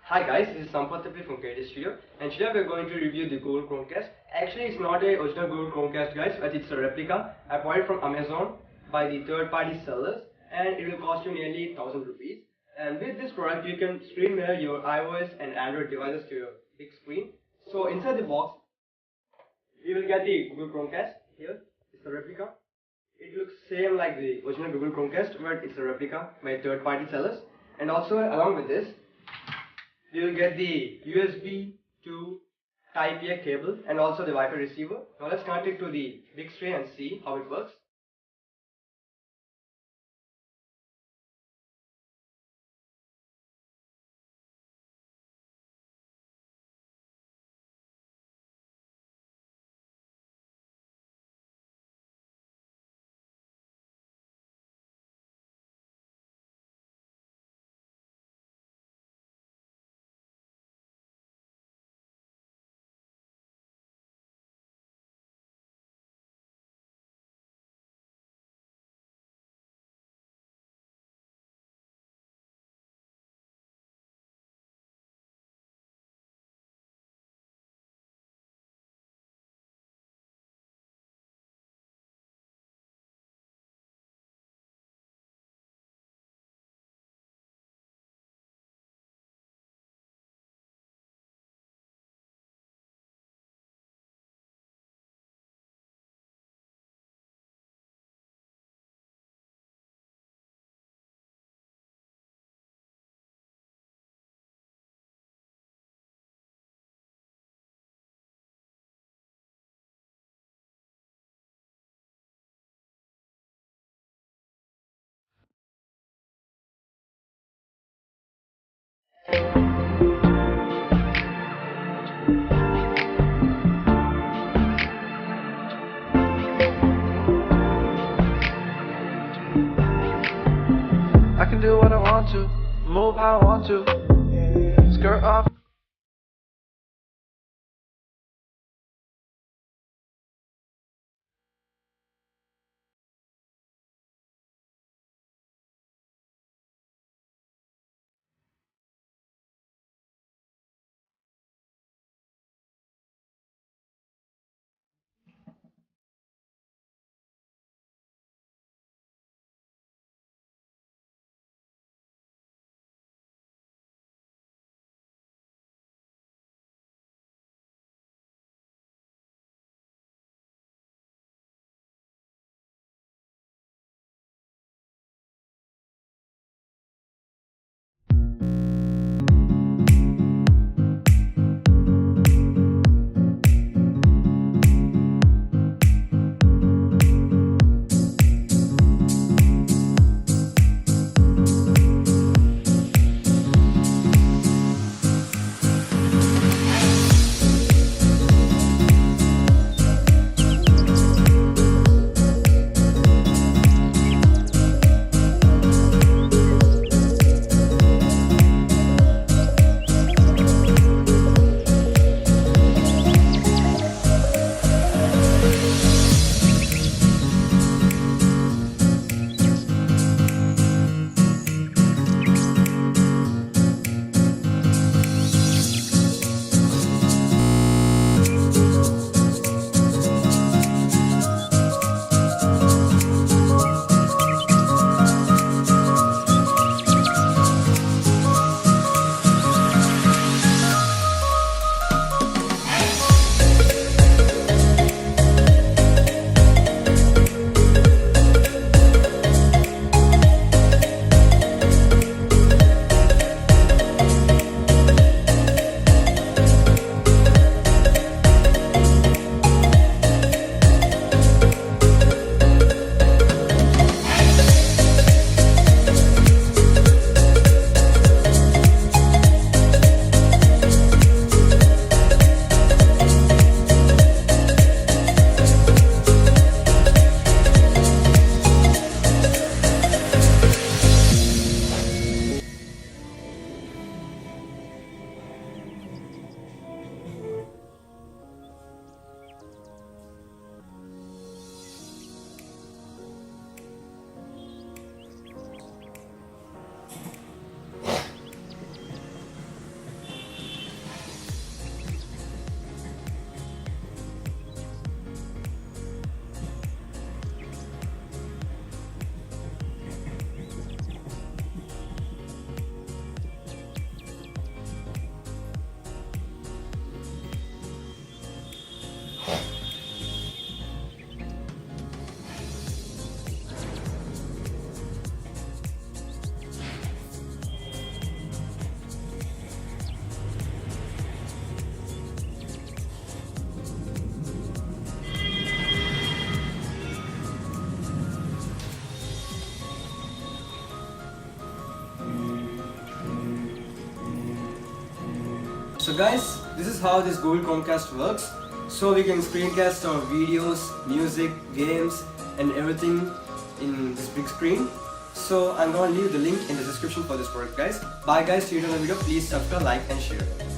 Hi guys, this is Sampath from Creative Studio, and today we are going to review the Google Chromecast. Actually, it's not a original Google Chromecast guys, but it's a replica. I bought it from Amazon by the third-party sellers, and it will cost you nearly 1000 rupees. And with this product, you can screen mirror your iOS and Android devices to your big screen. So inside the box, you will get the Google Chromecast. Here, it's a replica. It looks same like the original Google Chromecast, but it's a replica by third-party sellers. And also, along with this, you will get the USB to Type-A cable and also the Wi-Fi receiver. Now let's connect it to the big screen and see how it works. I can do what I want to, move how I want to, skirt off. guys, this is how this Google Chromecast works. So we can screencast our videos, music, games and everything in this big screen. So I'm gonna leave the link in the description for this product guys. Bye guys, see you in the video. Please subscribe, like and share.